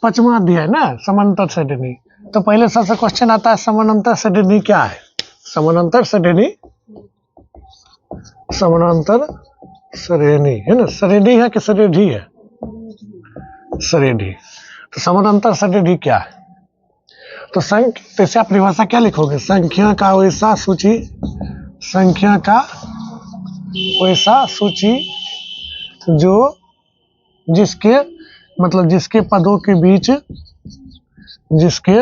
5वां अध्याय ना समानांतर श्रेणी। तो पहले सबसे क्वेश्चन आता है समानांतर श्रेणी क्या है। समानांतर श्रेणी, समानांतर श्रेणी है ना, श्रेणी है कि श्रेणी है, श्रेणी। तो समानांतर श्रेणी क्या है? तो जैसे अपनी भाषा क्या लिखोगे, संख्या का वैसा सूची, संख्या का वैसा सूची जो जिसके मतलब जिसके पदों के बीच, जिसके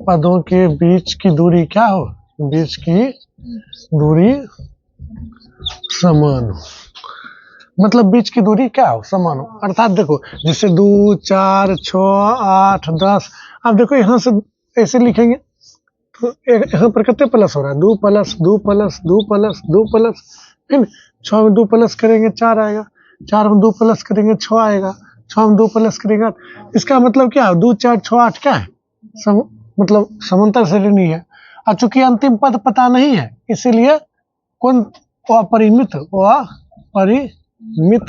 पदों के बीच की दूरी क्या हो, बीच की दूरी समान हो। मतलब बीच की दूरी क्या हो, समान हो। अर्थात देखो जैसे 2 4 6 8 10, अब देखो यहाँ से ऐसे लिखेंगे तो यहाँ पर कितने प्लस हो रहा है, 2 प्लस 2 प्लस 2 प्लस 2 प्लस, है ना। 6 में 2 प्लस करेंगे 4 आएगा, 4 में 2 प्लस करेंगे 6 आएगा, 6 में 2 प्लस करेगा। इसका मतलब क्या है, 2 4 6 8 क्या है, मतलब समांतर श्रेणी है। और चूंकि अंतिम पद पता नहीं है इसीलिए कौन अपरिमित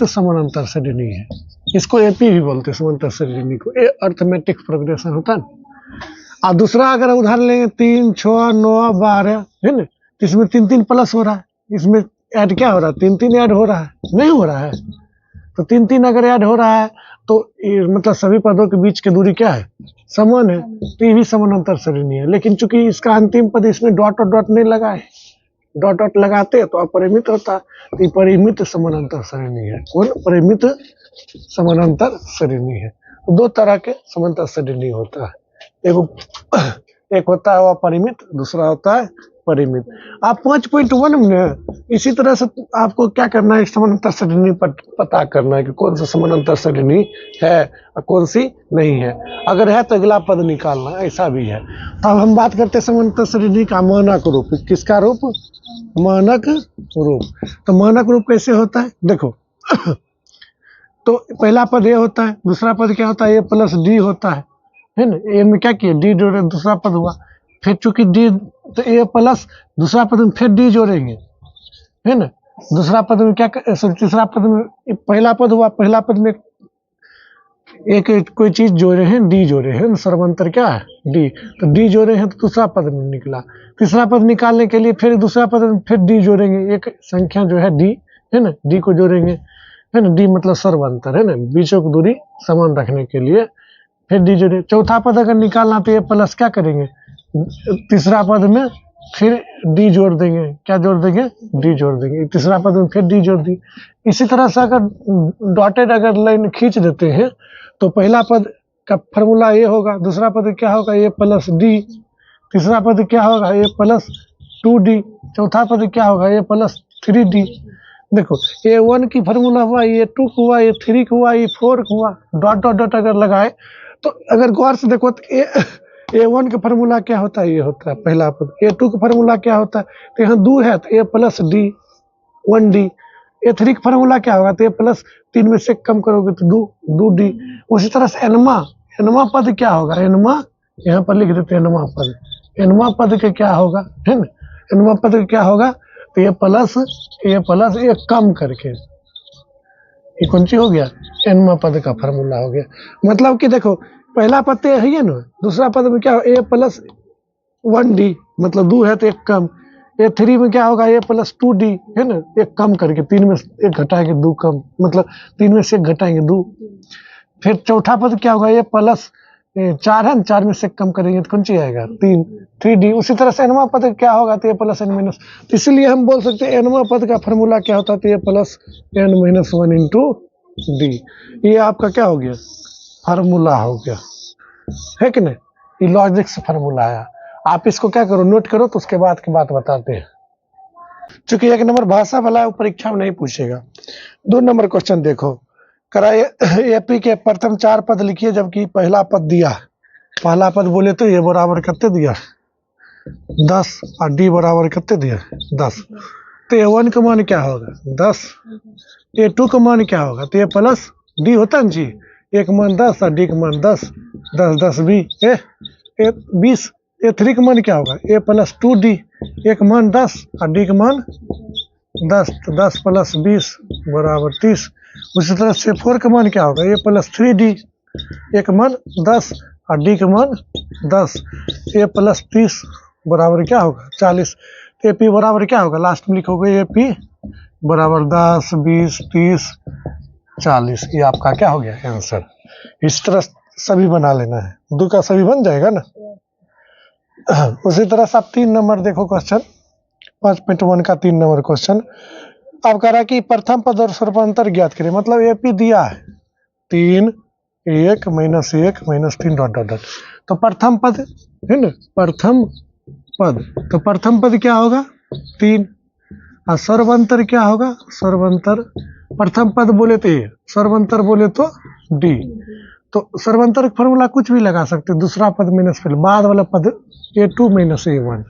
समानांतर श्रेणी है। इसको एपी भी बोलते हैं समांतर श्रेणी को, अर्थमेटिक प्रोग्रेशन होता है। और दूसरा अगर उदाहरण लेंगे 3 6 9 12 है ना, इसमें 3 3 प्लस हो रहा है, इसमें ऐड क्या हो रहा है, 3 3 ऐड हो रहा है, नहीं हो रहा है। तो 3 3 अगर ऐड हो रहा है तो मतलब सभी पदों के बीच की दूरी क्या है, समान है, तो ये भी समानांतर श्रेणी है। लेकिन चूंकि इसका अंतिम पद इसमें डॉट और डॉट नहीं लगा है, डॉट डॉट लगाते तो अपरिमित होता, तो ये परिमित समानांतर श्रेणी है। कौन, परिमित समानांतर श्रेणी है। तो 2 तरह के समानांतर श्रेणी होता है, एक होता है वो अपरिमित, दूसरा होता है परिमित। आप 5.1 में इसी तरह से आपको क्या करना है, समानांतर श्रेणी पता करना है कि कौन सा समानांतर श्रेणी है और कौन सी नहीं है। अगर है तो अगला पद निकालना, ऐसा भी है। तो अब हम बात करते हैं समानांतर श्रेणी का मानक रूप। किसका रूप, मानक रूप। तो मानक रूप कैसे होता है, देखो तो पहला पद ए होता है, दूसरा पद क्या होता है, ए प्लस डी होता है ना। ए में क्या किया, डी जोड़े, दूसरा पद हुआ। फिर चूंकि डी तो ए प्लस दूसरा पद में फिर डी जोड़ेंगे, है ना। दूसरा पद में क्या, तीसरा पद में पहला पद हुआ, पहला पद में एक कोई चीज जोड़े हैं, डी जोड़े हैं, सर्वांतर क्या है, डी। तो डी जोड़े हैं तो दूसरा पद में निकला। तीसरा पद निकालने के लिए फिर दूसरा पद में फिर डी जोड़ेंगे, एक संख्या जो है डी, है ना, डी को जोड़ेंगे, है ना। डी मतलब सर्वांतर, है ना, बीचों की दूरी समान रखने के लिए फिर डी जोड़े। चौथा पद अगर निकालना तो ये प्लस क्या करेंगे, तीसरा पद में फिर डी जोड़ देंगे, क्या जोड़ देंगे, डी जोड़ देंगे, तीसरा पद में फिर डी जोड़ दी। इसी तरह से अगर डॉटेड अगर लाइन खींच देते हैं तो पहला पद का फॉर्मूला ये होगा, दूसरा पद क्या होगा, ए प्लस डी, तीसरा पद क्या होगा, ए प्लस 2d, चौथा पद क्या होगा, ए प्लस 3d। देखो A1 की फार्मूला हुआ, A2 हुआ, A3 हुआ, A4 हुआ, डॉट डॉट डॉट अगर लगाए तो अगर गौर से देखो तो A1 का फार्मूला क्या होता है, ये होता है पहला पद। A2 का फार्मूला क्या होता है, तो यहाँ 2 है तो A plus D 1d। A3 का फार्मूला क्या होगा, तो A प्लस 3 में से कम करोगे तो 2d। उसी तरह से एनवा पद क्या होगा, एनवा यहाँ पर लिख देते हैं, एनवा पद, एनवा पद के क्या होगा, है ना, एनवा पद के क्या होगा, तो ये प्लस ये कम करके ये कौन सी हो गया, एनवा पद का फार्मूला हो गया। मतलब कि देखो पहला पद तो है ना, दूसरा पद में क्या हो, ए प्लस 1d, मतलब 2 है तो एक कम। A3 में क्या होगा, ए प्लस 2d, है ना, एक कम करके, 3 में 1 घटाएंगे 2 कम, मतलब 3 में से 1 घटाएंगे 2। फिर चौथा पद क्या होगा, ए प्लस 4 है, 4 में से कम करेंगे तो कौन सी आएगा, 3d। उसी तरह से एनवा पद क्या होगा, तो ए प्लस एन माइनस। इसलिए हम बोल सकते हैं एनवा पद का फार्मूला क्या होता है, तो A plus N minus 1 into D. ये आपका क्या हो गया, फार्मूला हो गया, है कि नहीं, ये लॉजिक से फार्मूला आया। आप इसको क्या करो, नोट करो, तो उसके बाद की बात बताते हैं। चूंकि 1 नंबर भाषा वाला है, परीक्षा में नहीं पूछेगा। 2 नंबर क्वेश्चन देखो, कराए एपी के प्रथम 4 पद लिखिए जबकि पहला पद दिया, पहला पद बोले तो ये बराबर कितने दिया, 10, और डी बराबर कितने दिया, 10। तो A1 का मान क्या होगा, 10। A2 का मान क्या होगा, तो ये प्लस डी होता ना जी, ए का मान 10 और डी का मान 10, 10 10 20। A3 का मान क्या होगा, ए प्लस 2d, ए का मान 10 और डी का मान 10, तो 10 प्लस 20 बराबर 30। उसी तरह से 4 का मान क्या होगा, ए प्लस 3d, ए का मान 10 और डी का मान 10। ए प्लस 30 बराबर क्या होगा 40। ए पी बराबर क्या होगा, लास्ट में लिखोगे ए पी बराबर 10, 20, 30, 40। ये आपका क्या हो गया आंसर। इस तरह सभी बना लेना है, दो का सभी बन जाएगा ना। उसी तरह से आप 3 नंबर देखो क्वेश्चन 5.1 का 3 नंबर क्वेश्चन। अब कह रहा है कि प्रथम पद और सर्वांतर ज्ञात करें, मतलब एपी दिया है 3, 1, -1, -3 डॉट डॉट डॉट। तो प्रथम पद है ना, प्रथम पद, तो प्रथम पद क्या होगा 3 और सर्वांतर क्या होगा, सर्वांतर प्रथम पद बोले तो ए, सर्वांतर बोले तो डी। तो सर्वांतर फॉर्मूला कुछ भी लगा सकते, दूसरा पद माइनस पहले, बाद वाला पद A2 - A1,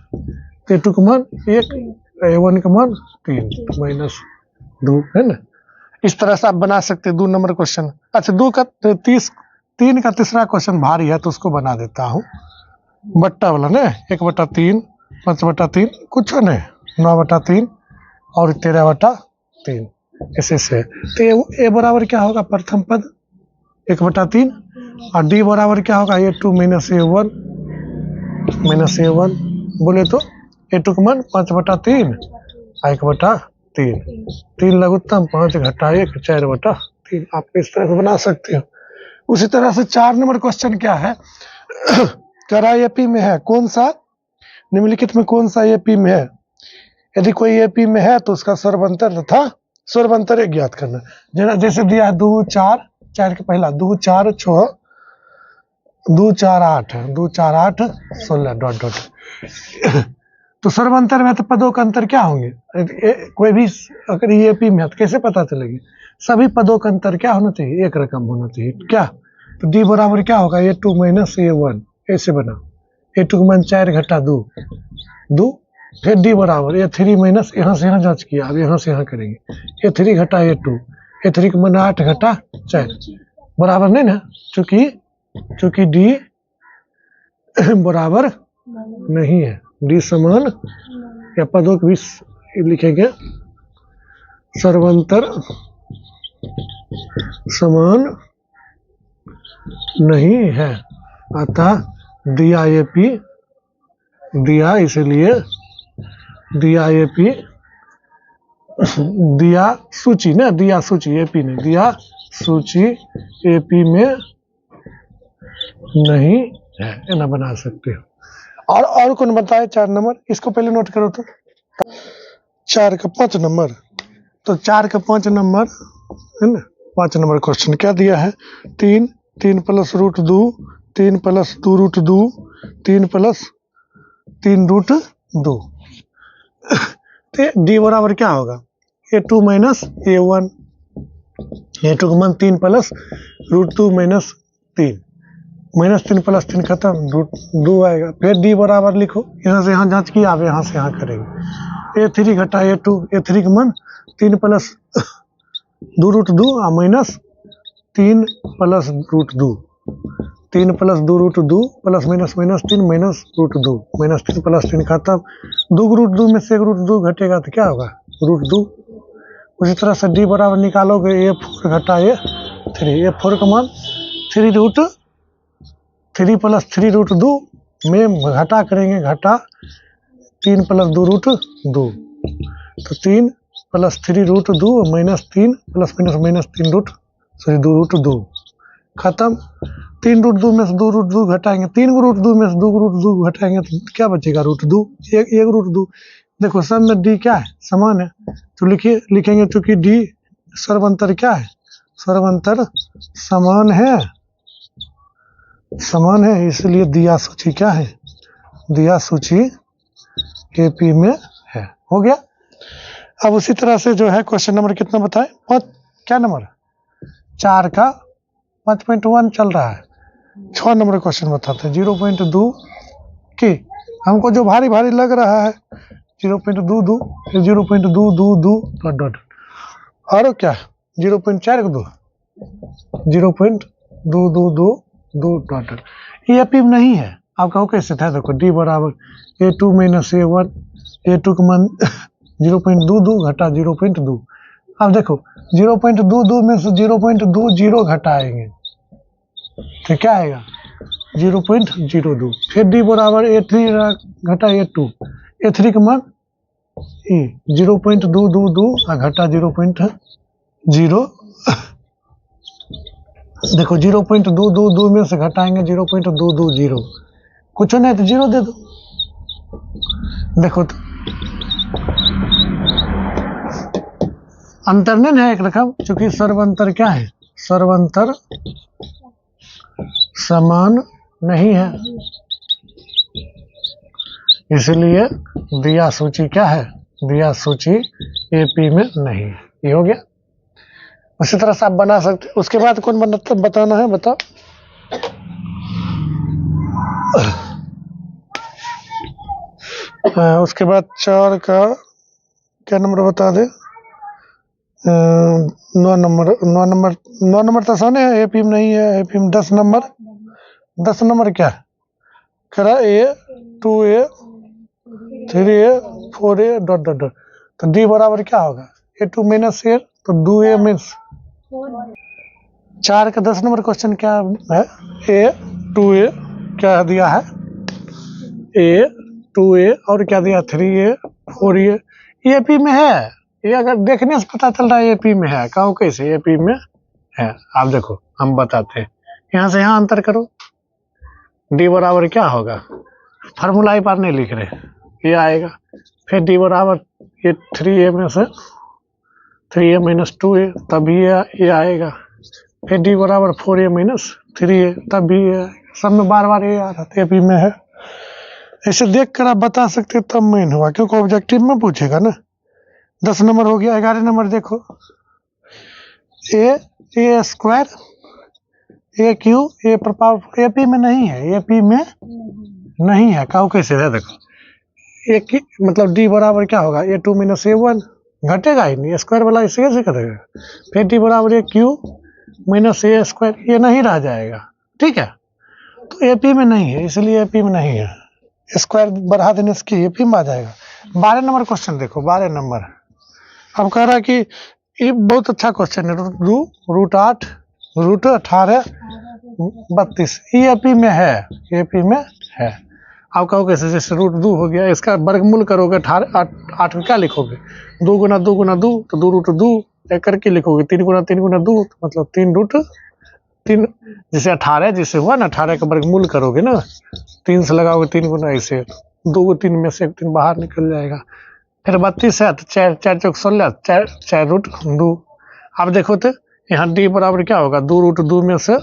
A2 का मान 1, A1 का मान 3 -2 है ना। इस तरह से आप बना सकते 2 नंबर क्वेश्चन। अच्छा 3 का तीसरा क्वेश्चन भारी है तो उसको बना देता हूँ, बट्टा वाला ना, 1/3, 5/3 कुछ नहीं, 9/3 और 13/3 ऐसे से। तो ए बराबर क्या होगा प्रथम पद 1/3 और डी बराबर क्या होगा A2 - A1 बोले तो A2 का मान 5/3 और 1/3, 3 लघुत्तम 5 घटा 1 4/3। आप इस तरह से बना सकते हो। उसी तरह से 4 नंबर क्वेश्चन क्या है, कह रहा एपी में है कौन सा, निम्नलिखित में कौन सा एपी में है, यदि कोई एपी में है तो उसका सर्वांतर तथा सर्वांतर ज्ञात करना। जैसे दिया है 2, 4, 4 के पहला 2, 4, 6, 2, 4, 8, 2, 4, 8, 16 डॉट डॉट। तो सर्वांतर में तो पदों का अंतर क्या होंगे, कोई भी अगर एपी में है तो कैसे पता चलेगी, सभी पदों का अंतर क्या होना चाहिए, एक रकम होना चाहिए क्या। तो डी बराबर क्या होगा A2 - A1 ऐसे बना, A2 का मान 4 घटा 2, फिर डी बराबर A3 माइनस, यहाँ से यहाँ जांच किया, अब यहाँ से यहाँ करेंगे A3 घटा A2, A3 का मान 8 घटा 4 बराबर नहीं ना, चूंकि डी बराबर नहीं है, डी समान या पदों को भी लिखेंगे सर्वांतर समान नहीं है, अतः दिया एपी, दिया इसलिए दिया एपी, दिया सूची ना, दिया सूची एपी ने, दिया सूची एपी में नहीं है ना, बना सकते हो। और कौन बताए 4 नंबर, इसको पहले नोट करो तो 4 का 5 नंबर। तो 4 का 5 नंबर है ना, 5 नंबर क्वेश्चन क्या दिया है 3 + √2, 3 + 2√2, 3 + 3√2। तो डी बराबर क्या होगा A2 - A1, A2 का मान 3 + √2 - 3, -3 + 3 खत्म, √2 आएगा। फिर डी बराबर लिखो, यहाँ से यहाँ जांच किया, अब यहाँ से यहाँ करेंगे A3 घटा A2, A3 का मान 3 + 2√2 और -3 + √2, 3 + 2√2 प्लस माइनस -3 -√2, -3 + 3 खत्म, 2√2 में से 1√2 घटेगा तो क्या होगा √2। उसी तरह से डी बराबर निकालोगे A4 घटा A3, A4 का मान 3 + 3√2 में घटा करेंगे, घटा 3 + 2√2, तो 3 + 3√2 -3 + -3 2√2 खत्म। 3√2 में से 2√2 घटाएंगे, 3√2 में से 2√2 घटाएंगे तो क्या बचेगा √2, एक √2। देखो सब में डी क्या है समान है, तो लिखेंगे चूंकि डी सर्वांतर क्या है, सर्वांतर समान है, इसलिए दिया सूची क्या है, दिया सूची एपी में है। हो गया। अब उसी तरह से जो है क्वेश्चन नंबर कितना बताए, 5 क्या नंबर 4 का 5.1 चल रहा है, 6 नंबर क्वेश्चन बताते हैं 0.2 की, हमको जो भारी भारी लग रहा है 0.22, 0.222 डॉट डॉट, और क्या 0.42, 0.2222 डॉट डॉट, ये एपी में नहीं है। आप कहो कैसे था, देखो डी बराबर A2 - A1, A2 का मान 0.22 घटा 0.2। अब देखो 0.22 में से 0.20 घटाएंगे तो क्या आएगा 0.02। फिर डी बराबर A3 घटा A2, A3 का मान 0.222 घटा 0.0। देखो 0.222 में से घटाएंगे 0.220, कुछ नहीं तो 0 दे दो। देखो तो अंतर नहीं है एक रकम, क्योंकि सर्वांतर क्या है, सर्वांतर समान नहीं है, इसलिए दिया सूची क्या है, दिया सूची एपी में नहीं है। ये हो गया। उसी तरह से आप बना सकते। उसके बाद कौन बताना है, बताओ। उसके बाद 4 का क्या नंबर बता दे, 9 नंबर तो आसान है, एपी में नहीं है। एपी में 10 नंबर क्या है, करा A 2A 3A 4A dot dot dot. तो डी बराबर क्या होगा, A2 माइनस A, तो 2A मीन्स 4 का 10 नंबर क्वेश्चन क्या है, A 2A क्या दिया है, A 2A और क्या दिया 3A 4A। एपी में है, ये अगर देखने से पता चल रहा है एपी में है। कहो कैसे एपी में है, आप देखो हम बताते हैं। यहाँ से यहाँ अंतर करो, डी बराबर क्या होगा, फार्मूला ही पर नहीं लिख रहे, ये आएगा। फिर डी बराबर ये 3A में से 3A माइनस 2A, तब ये आएगा। फिर डी बराबर 4A माइनस 3A, तब भी ये आएगा। सब में बार बार ये आ रहा था, एपी में है। ऐसे देख कर आप बता सकते तब मेन हुआ, क्योंकि ऑब्जेक्टिव में पूछेगा ना। 10 नंबर हो गया। 11 नंबर देखो, ए स्क्वायर ए क्यू ए पर पावर एपी में नहीं है, एपी में नहीं है। कहो कैसे है, देखो ए की मतलब डी बराबर क्या होगा, A2 माइनस A1, घटेगा ही नहीं, स्क्वायर वाला इसे कैसे करेगा। फिर डी बराबर ए क्यू माइनस A स्क्वायर, ये नहीं रह जाएगा, ठीक है। तो एपी में नहीं है, इसलिए एपी में नहीं है। स्क्वायर बढ़ा देने से एपी में आ जाएगा। 12 नंबर क्वेश्चन देखो, 12 नंबर अब कह रहा है कि ये बहुत अच्छा क्वेश्चन है। रूट 8 रूट 18 32 ये एपी में है, एपी में है। आप कहो कैसे, जैसे रूट 2 हो गया, इसका वर्गमूल करोगे 8 में क्या लिखोगे, 2 गुना 2 गुना 2, तो 2 रूट 2 एक करके लिखोगे। 3 गुना 3 गुना 2, तो मतलब 3 रूट 3। जैसे 18 जैसे हुआ ना, 18 का वर्गमूल करोगे ना, 3 से लगाओगे 3 गुना, ऐसे 2 को 3 में से 1 3 बाहर निकल जाएगा। फिर 32 है तो 4 चौक 16, 4 रूट 2। अब देखो तो यहाँ डी बराबर क्या होगा, 2 रूट 2 में से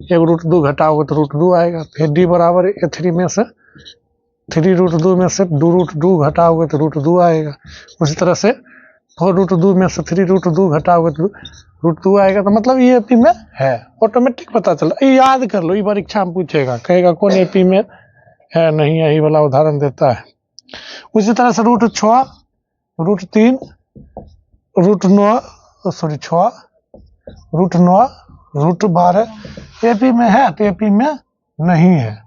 1 रूट 2 घटाओगे तो रूट 2 आएगा। फिर डी बराबर A3 में से 3 रूट 2 में से 2 रूट 2 घटाओगे तो रूट 2 आएगा। उसी तरह से 4 रूट 2 में से 3 रूट 2 घटाओगे तो रूट 2 आएगा। तो मतलब ये एपी में है, ऑटोमेटिक पता चल रहा है। याद कर लो, ये परीक्षा में पूछेगा, कहेगा कौन एपी में है नहीं, यही वाला उदाहरण देता है। उसी तरह से root 6 root 3 root 9 sorry 6 root 9 root 12 AP में है, तो एपी में नहीं है,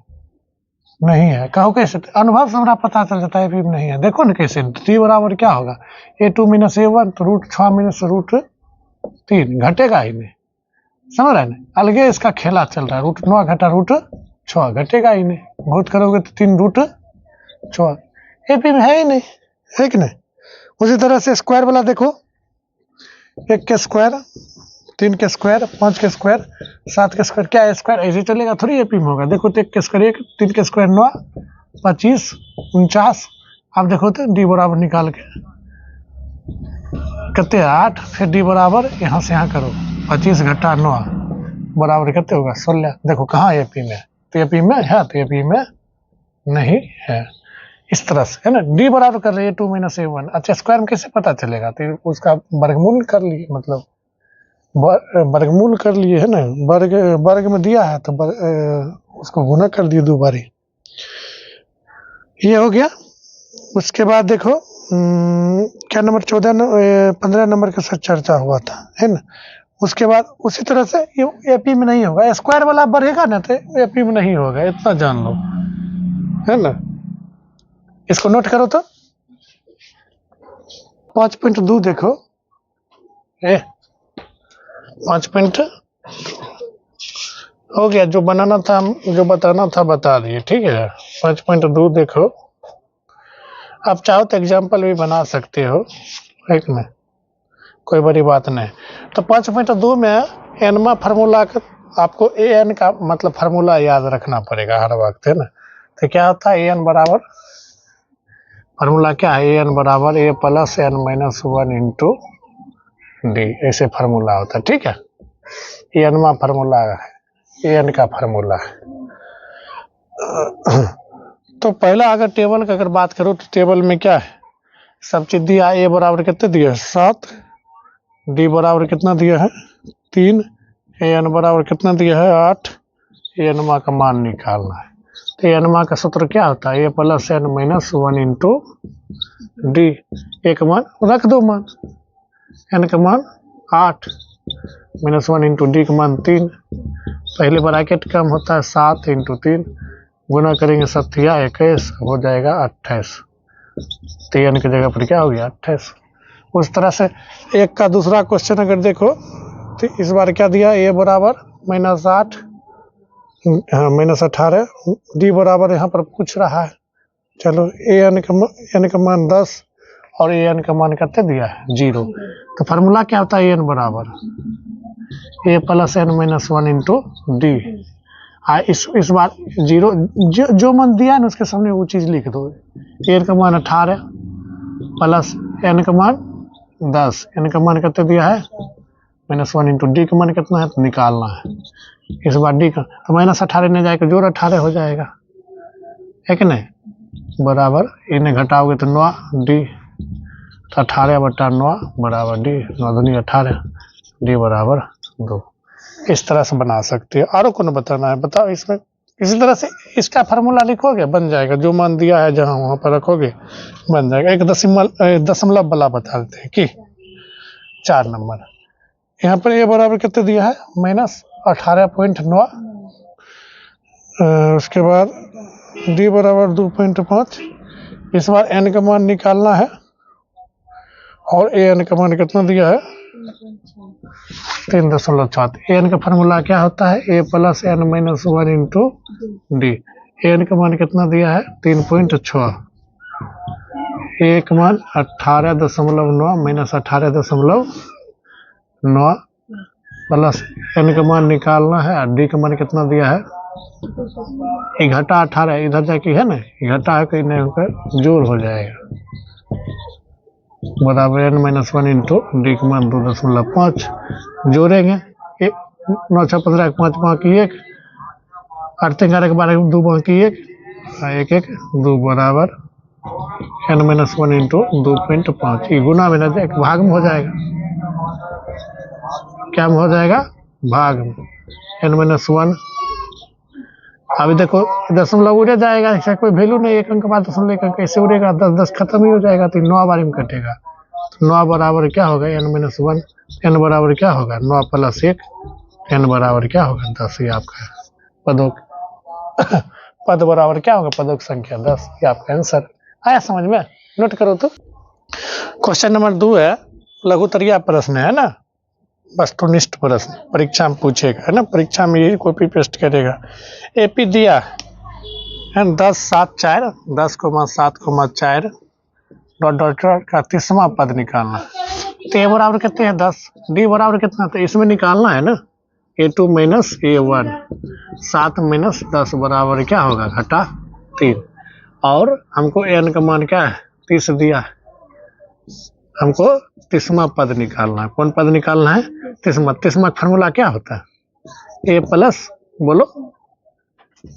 नहीं है। कहो कैसे, अनुभव से हमारा पता चल जाता है एपी में नहीं है। देखो ना कैसे, डी बराबर क्या होगा, A2 माइनस A1, तो रूट 6 माइनस रूट 3, घटेगा ही नहीं, समझ रहे ना। अलगे इसका खेला चल रहा है, रूट 9 घटा रूट 6, घटेगा ही नहीं। बहुत करोगे तो 3 रूट 6, एपी में है ही नहीं, है कि नहीं। उसी तरह से स्क्वायर वाला देखो, 1 के स्क्वायर 3 के स्क्वायर 5 के स्क्वायर 7 के स्क्वायर, क्या है स्क्वायर ऐसे चलेगा थोड़ी एपी में होगा। देखो तो 1 के स्क्वायर 1, 3 के स्क्वायर 9 25 49। अब देखो तो डी बराबर निकाल के कितने 8, फिर डी बराबर यहाँ से यहाँ करो 25 घटा 9 बराबर कितने होगा 16। देखो कहाँ एपी में, तो एपी में है, तो एपी में नहीं है। इस तरह से है ना, डी बराबर कर रही है A2 माइनस A1। अच्छा स्क्वायर में कैसे पता चलेगा, तो उसका वर्गमूल कर लिए, मतलब वर्गमूल कर लिए है ना, वर्ग में दिया है तो उसको गुना कर दिए 2 बारी, ये हो गया। उसके बाद देखो क्या नंबर 15 नंबर के साथ चर्चा हुआ था, है ना। उसके बाद उसी तरह से ये एपी में नहीं होगा, स्क्वायर वाला बढ़ेगा ना तो एपी में नहीं होगा, इतना जान लो, है ना। इसको नोट करो तो 5.2 देखो, 5.2 हो गया, जो बनाना था, जो बताना था बता दिए, ठीक है। 5.2 देखो, आप चाहो तो एग्जाम्पल भी बना सकते हो, है कि नहीं, कोई बड़ी बात नहीं। तो 5.2 में एनमा फार्मूला का आपको ए एन का मतलब फार्मूला याद रखना पड़ेगा हर वक्त, है ना। तो क्या होता है, ए एन बराबर, फार्मूला क्या है, ए एन बराबर A plus N minus 1 into D, ऐसे फार्मूला होता है, ठीक है। ए एनमा फार्मूला है, ए एन का फार्मूला है। तो पहला अगर टेबल का अगर बात करो तो टेबल में क्या है, सब चीज दिया, ए बराबर कितने दिया है 7, डी बराबर कितना दिया है 3, ए एन बराबर कितना दिया है 8, ए एनमा का मान निकालना है। तो ए एनमा का सूत्र क्या होता है, A plus N minus 1 into D, A का मान रख दो, मान एन का मान 8 माइनस 1 इंटू डी का मान 3, पहले ब्रैकेट कम होता है 7 इंटू 3, गुना करेंगे 7 या 21, हो जाएगा 28, तो एन की जगह पर क्या हो गया 28। उस तरह से एक का दूसरा क्वेश्चन अगर देखो तो इस बार क्या दिया, ए बराबर -8 -18, डी बराबर यहाँ पर पूछ रहा है, चलो ए एन का मान 10 और ए एन का मान कितने दिया है 0। तो फार्मूला क्या होता है, ए एन बराबर A plus N minus 1 into D. इस बार 0 जो मान दिया है ना उसके सामने वो चीज़ लिख दो, ए एन का मान 18 प्लस एन का मान 10, एन का मान कितने दिया है -1 इंटू डी का मान कितना है तो निकालना है। इस बार डी का तो -18 नहीं जाएगा, जोड़ 18 हो जाएगा, है कि नहीं, बराबर इन्हें घटाओगे तो 9 डी, तो 18/9 बराबर डी, 9 दूनी 18, डी बराबर 2। इस तरह से बना सकते हो। और कौन बताना है बताओ इसमें, इसी तरह से इसका फार्मूला लिखोगे बन जाएगा, जो मान दिया है जहाँ वहाँ पर रखोगे बन जाएगा। एक दशमलव वाला बता देते हैं कि 4 नंबर, यहाँ पर ए बराबर कितने दिया है -18.9, उसके बाद डी बराबर 2.5, इस बार एन का मान निकालना है और ए एन का मान कितना दिया है 3.7। ए एन का फार्मूला क्या होता है, A plus N minus 1 into D, A N का मान कितना दिया है 3.6, ए का मान 18.9 माइनस 18.9 प्लस एन का मान निकालना है और डी का मान कितना दिया है, ये घटा 18 इधर जाके है ना, घटा है कहीं नहीं होकर जोड़ हो जाएगा, बराबर एन माइनस 1 इंटू डी का मान 2.5, जोड़ेंगे 9 6 15 5 5 1, 8 3 11 12 2 बाकी 1 1 1 2 बराबर एन माइनस 1 इंटू 2.5, ये गुना में ना जाए भाग में हो जाएगा, क्या में हो जाएगा भाग में, एन माइनस 1। अभी देखो दशमलव उड़े जाएगा, ऐसा कोई वैल्यू नहीं, एक अंक बाद दशमलव एक अंक ऐसे उड़ेगा, 10 10 खत्म ही हो जाएगा, तो 9 बारी में कटेगा, तो 9 बराबर क्या होगा एन माइनस 1, एन बराबर क्या होगा 9 प्लस 1, एन बराबर क्या होगा 10, ये आपका पदों पद बराबर क्या होगा पदों की संख्या 10, ये आपका आंसर आया समझ में। नोट करो तो क्वेश्चन नंबर 2 है, लघुतरीय प्रश्न है ना, वस्तुनिष्ठ प्रश्न परीक्षा में पूछेगा, है ना, परीक्षा में यही कॉपी पेस्ट करेगा। एपी दिया है 10 7 4 10,7,4 डॉट डॉट का 30वां पद निकालना, तो ए बराबर कितने हैं 10, डी बराबर कितना, तो इसमें निकालना है ना A2 माइनस A1, 7 माइनस 10 बराबर क्या होगा घटा 3, और हमको एन का मान क्या है 30 दिया है, हमको 30वां पद निकालना है। कौन पद निकालना है 30वां फार्मूला क्या होता है, ए प्लस बोलो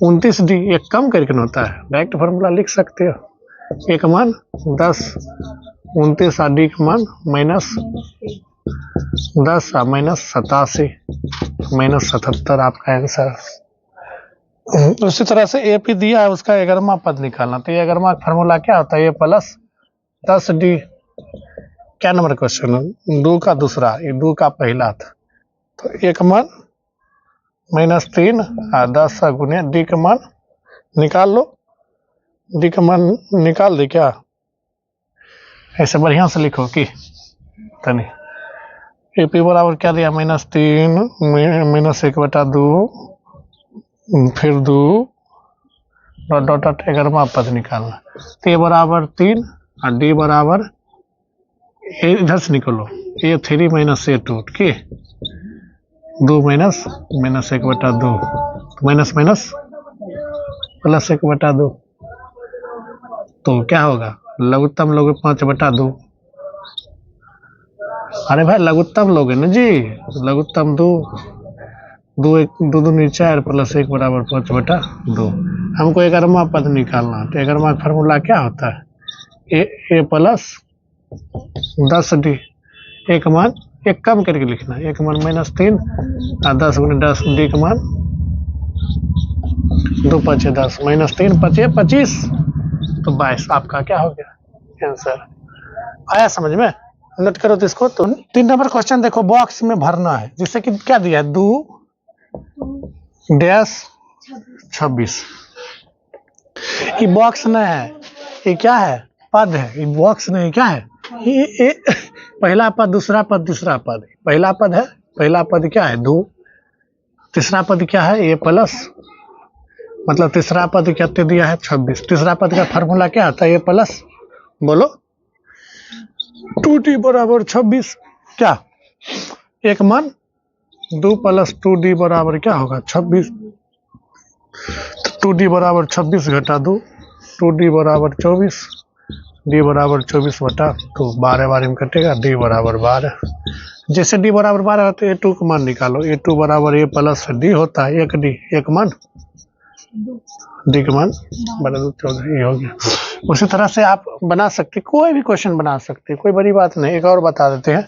29 डी, एक कम करके होता है, डायरेक्ट फार्मूला लिख सकते हो, ए का मान 10 29 और डी का मान -10 और -87 -77 आपका आंसर। उसी तरह से ए पी दिया है उसका 11वां पद निकालना, तो 11वां फार्मूला क्या होता है ए प्लस 10 डी, क्या नंबर क्वेश्चन 2 का दूसरा, ये 2 का पहला था, तो ए का मान -3 और 10 गुने डी का मान निकाल लो, डी का मान निकाल दे क्या, ऐसे बढ़िया से लिखो कि तनी ए पी बराबर क्या दिया -3 -1/2 फिर 2 डॉट डॉट डॉट 11वां पद निकालना। तो ए बराबर 3 और डी बराबर ए, इधर से निकलो A3 माइनस A2 के 2 minus minus 1/2 minus minus plus 1/2। तो क्या होगा लघुत्तम लोगे 5/2। अरे भाई लघुत्तम लोगे ना जी, लघुत्तम 2 2 1 2 2 4 प्लस 1 बराबर 5/2। हमको 11वां पद निकालना है। तो 11वां फार्मूला क्या होता है ए प्लस 10D। एक मान एक कम करके लिखना, एक मान -3 और 10 गुने 10 डी का मान 2 5 10 -3 5 25 तो 22 आपका क्या हो गया आंसर। आया समझ में? नोट करो तो इसको। तो 3 नंबर क्वेश्चन देखो, बॉक्स में भरना है जिससे कि क्या दिया है 2 डैश 26। ये बॉक्स नहीं है, ये क्या है पद है, ये बॉक्स नहीं क्या है ये पहला पद दूसरा पद तीसरा पद। पहला पद है, पहला पद क्या है 2, तीसरा पद क्या है ए प्लस, मतलब तीसरा पद क्या दिया है 26। तीसरा पद का फार्मूला क्या आता है ए प्लस, बोलो 2D बराबर 26। क्या एक मान 2 प्लस 2D बराबर क्या होगा 26। 2D बराबर 26 घटा 2, 2D बराबर 24, D बराबर 24/2 12 बार में कटेगा, D बराबर 12। जैसे D बराबर 12 होता है A2 का मान निकालो, A2 बराबर A प्लस D होता है 1D, एक मान D का मान बना 14। ये हो गया। उसी तरह से आप बना सकते, कोई भी क्वेश्चन बना सकते, कोई बड़ी बात नहीं। एक और बता देते हैं,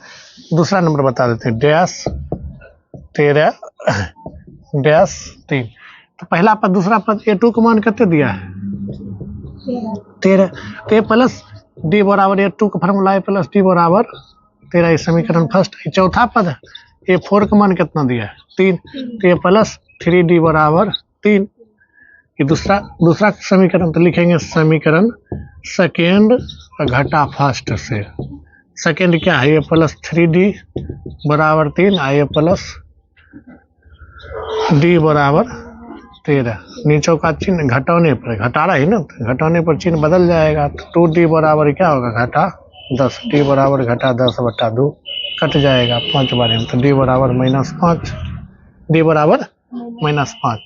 दूसरा नंबर बता देते हैं डैश 13 डैश 3। तो पहला पद दूसरा पद A2 का मान कितने दिया है 13। तो A प्लस D बराबर A2 का फार्मूला A प्लस D बराबर 13। ये समीकरण फर्स्ट। चौथा पद है A4 का मान कितना दिया है 3। तो A प्लस 3D बराबर 3। ये दूसरा समीकरण तो लिखेंगे समीकरण सेकेंड घटा फर्स्ट से। सेकेंड क्या है A प्लस 3D बराबर 3, A प्लस D बराबर 13। नीचों का चिन्ह घटाने पर, घटा रहा है ना, घटाने पर चिन्ह बदल जाएगा। तो 2D बराबर क्या होगा घटा 10, D बराबर घटा 10/2 कट जाएगा 5 बार में। तो D बराबर -5, D बराबर -5।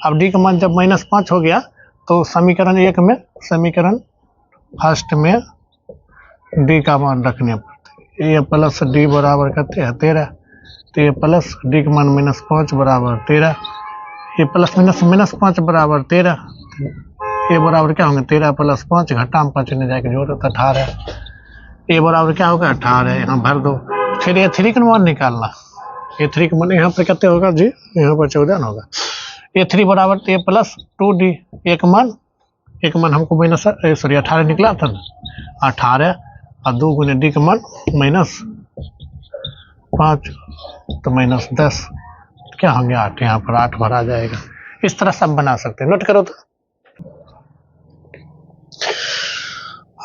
अब D का मान जब -5 हो गया तो समीकरण 1 में, समीकरण फर्स्ट में D का मान रखने पड़ते। A प्लस D बराबर कहते हैं 13। तो A प्लस D का मान -5 बराबर 13। A प्लस -5 बराबर 13। A बराबर क्या होंगे 13 प्लस 5 घटा में 5 ने जाकर जोड़ो तो 18। A बराबर क्या होगा 18, यहाँ भर दो। फिर A3 का मान निकालना। A3 का मान यहाँ पर कितने होगा जी, यहाँ पर 14 होगा। A3 बराबर A प्लस 2D। एक मान हमको माइनस 18 निकला था ना, 18 और 2 गुने D का मान -5 तो -10 क्या होंगे 8, यहाँ पर 8 भरा जाएगा। इस तरह सब बना सकते हैं। नोट करो तो।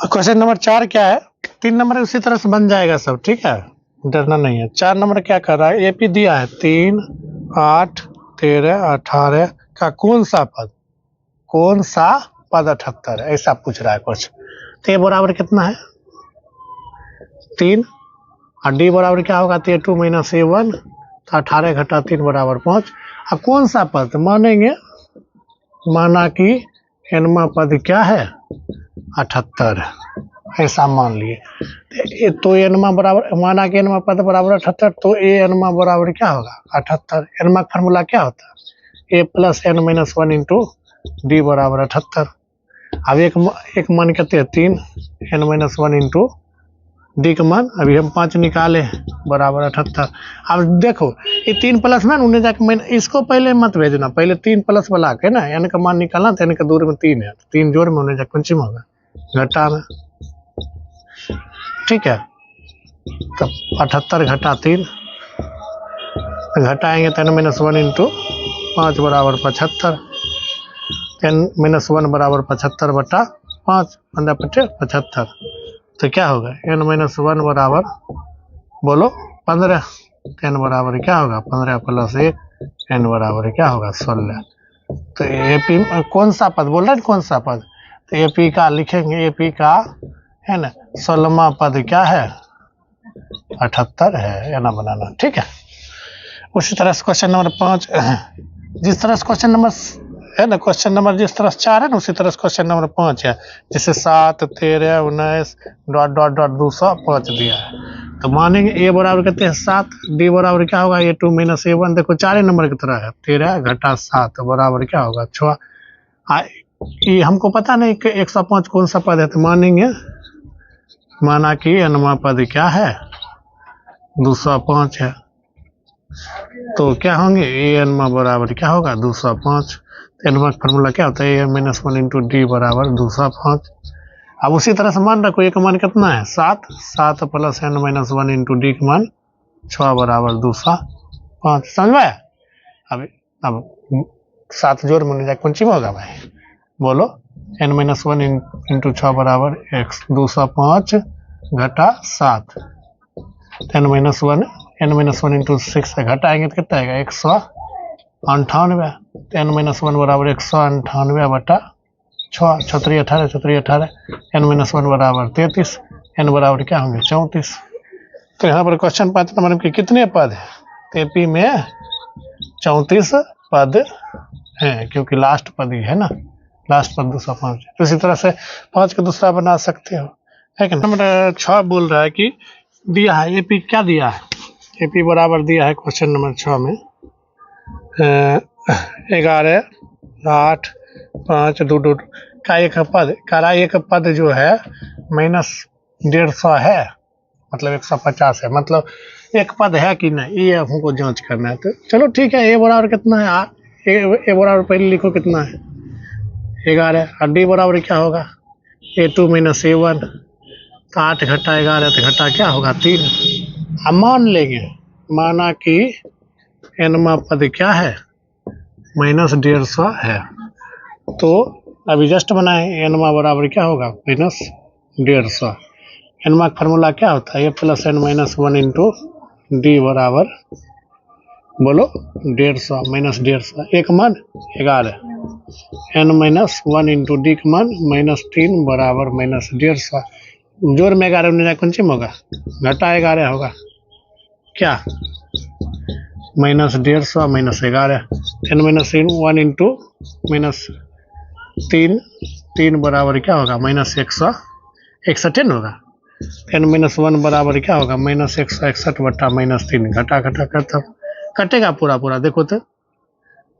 क्वेश्चन नंबर 4 क्या है, 3 नंबर उसी तरह से बन जाएगा सब, ठीक है, डरना नहीं है। 4 नंबर क्या कर रहा है, AP दिया है 3 8 13 18 का कौन सा पद 78 है, ऐसा पूछ रहा है कुछ। तो A बराबर कितना है 3 और D बराबर क्या होगा A2 माइनस A1। तो 18 घटा 3 बराबर 5। अब कौन सा पद मानेंगे, माना कि एनवा पद क्या है 78, ऐसा मान लिए। तो एनवा बराबर, माना कि एनवा पद बराबर 78, तो ए एनवा बराबर क्या होगा 78। एनवा का फार्मूला क्या होता है A plus N minus 1 into D बराबर 78। अब एक मान कहते हैं 3 N माइनस 1 इंटू D का मान, अभी हम 5 निकाले बराबर 78। अब देखो ये 3 प्लस में उन्हें जाकर इसको पहले मत भेजना, पहले 3 प्लस वाला के ना N का मान निकालना। तो N का दूर में 3 है, 3 जोड़ में उन्हें जाकर पंचम होगा घटा में, ठीक है। तो 78 घटा 3 घटाएंगे तो N माइनस 1 इंटू 5 बराबर 75। N माइनस 1 बराबर 75/5, 15/75। तो क्या होगा N माइनस 1 बराबर बोलो 15। N बराबर क्या होगा 15 प्लस 1, N बराबर क्या होगा 16। तो एपी कौन सा पद बोल रहे हैं, कौन सा पद? तो एपी का लिखेंगे, एपी का है ना 16वां पद क्या है? 78 है, या ना बनाना, ठीक है। उसी तरह से क्वेश्चन नंबर 5, जिस तरह से क्वेश्चन नंबर है ना, क्वेश्चन नंबर जिस तरह से 4 है ना, उसी तरह से क्वेश्चन नंबर 5 है, जैसे 7, 13, 19 डॉट डॉट डॉट 205 दिया है। तो मानेंगे ए बराबर कहते हैं 7, डी बराबर क्या होगा? A2 - A1। देखो 4 नंबर की तरह है, 13 घटा 7 बराबर क्या होगा? 6। ये हमको पता नहीं कि 105 कौन सा पद है, तो मानेंगे माना कि nवां पद क्या है? 205 है। तो क्या होंगे? ए n बराबर क्या होगा? 205। एनवा का फॉर्मूला क्या होता है? A-1 इंटू डी बराबर 205। अब उसी तरह से मान रखो, एक मान कितना है? 7, 7 प्लस n-1 इंटू डी का मान 6 बराबर 205। समझ में आया? अब 7 जोड़ में जाए कौन ची में होगा भाई? बोलो। n-1 इंटू 6 बराबर x, 205 घटा 7। n-1 इंटू 6 से घटाएंगे तो कितना आएगा? 198। n-1 बराबर 198 बटा 6, 6 18, 6 18, n-1 बराबर 33, n बराबर क्या होंगे? 34। तो यहाँ पर क्वेश्चन 5 नंबर के कितने पद है? एपी में 34 पद हैं, क्योंकि लास्ट पद ही है ना, लास्ट पद 205। तो इसी तरह से 5 का दूसरा बना सकते हो, है कि नंबर 6 बोल रहा है कि दिया है एपी, क्या दिया है? एपी बराबर दिया है क्वेश्चन नंबर 6 में 11, 8, 5, 2, 2 का एक पद जो है -150 है, मतलब 150 है, मतलब एक पद है कि नहीं, ये हमको जांच करना है। तो चलो ठीक है, ए बराबर कितना है? ए बराबर पहले लिखो कितना है? 11। और डी बराबर क्या होगा? A2 - A1। तो 8 घटा 11 तो घटा क्या होगा? 3। अब मान लेंगे, माना कि nवां पद क्या है? -150 है। तो अभी जस्ट बनाए, nवां बराबर क्या होगा? -150। nवां का फॉर्मूला क्या होता है? A+n-1 इंटू डी बराबर बोलो 150 -150। एक मान 11, n-1 इंटू डी का मान -3 बराबर -150। जोर में 11 में कौन सी होगा? घटा 11 होगा क्या? -150 -11, n-1 इंटू -3 बराबर क्या होगा? -161 होगा। n-1 बराबर क्या होगा? -161 बटा -3। घटा घटा करता कटेगा पूरा पूरा, देखो तो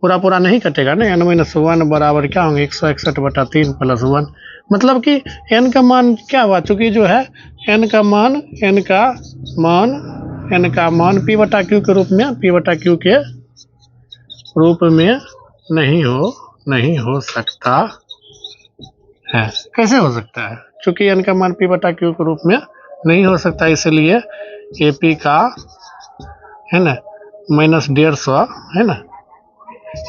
पूरा पूरा नहीं कटेगा ना। n-1 बराबर क्या होंगे? 161 बटा 3 + 1। मतलब कि n का मान क्या हुआ? चूंकि जो है n का मान p बटा q के रूप में, p बटा q के रूप में नहीं हो सकता है। कैसे हो सकता है? चूंकि n का मान p बटा q के रूप में नहीं हो सकता, इसलिए AP का है ना -150 है ना,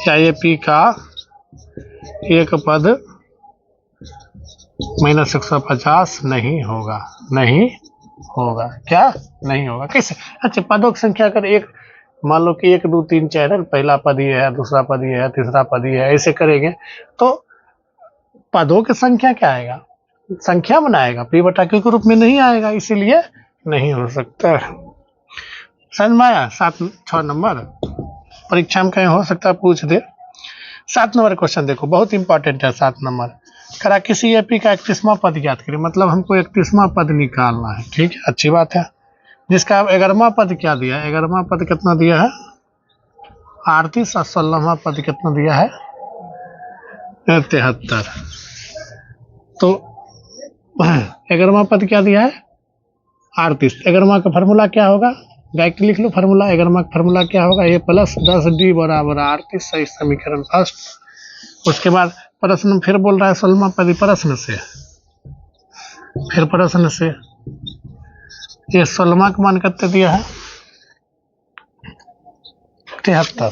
या AP का एक पद -150 नहीं होगा। क्या नहीं होगा? कैसे? अच्छा, पदों की संख्या अगर एक मान लो कि 1 2 3 4 है, पहला पद ये है, दूसरा पद ये है, तीसरा पद ये है, ऐसे करेंगे तो पदों की संख्या क्या आएगा? संख्या बनाएगा, p बटा q के रूप में नहीं आएगा, इसीलिए नहीं हो सकता। समझ में आया? 6 नंबर परीक्षा में कहीं हो सकता है पूछ दे। 7 नंबर क्वेश्चन देखो, बहुत इंपॉर्टेंट है 7 नंबर। करा किसी एपी का 31वां पद ज्ञात करें, मतलब हमको 31वां पद निकालना है, ठीक है, अच्छी बात है। जिसका 11वां पद क्या दिया है? 11वां पद कितना दिया है? 38। और 16वां पद कितना दिया है? 73। तो 11वां पद क्या दिया है? 38। 11वां का फॉर्मूला क्या होगा? डायरेक्ट लिख लो फॉर्मूला। 11वां का फॉर्मूला क्या होगा? A+10D बराबर 38। सही समीकरण फर्स्ट। उसके बाद प्रश्न फिर बोल रहा है 16वां पद प्रश्न से, फिर प्रश्न से ये 16वां का मान कितना दिया है? 73।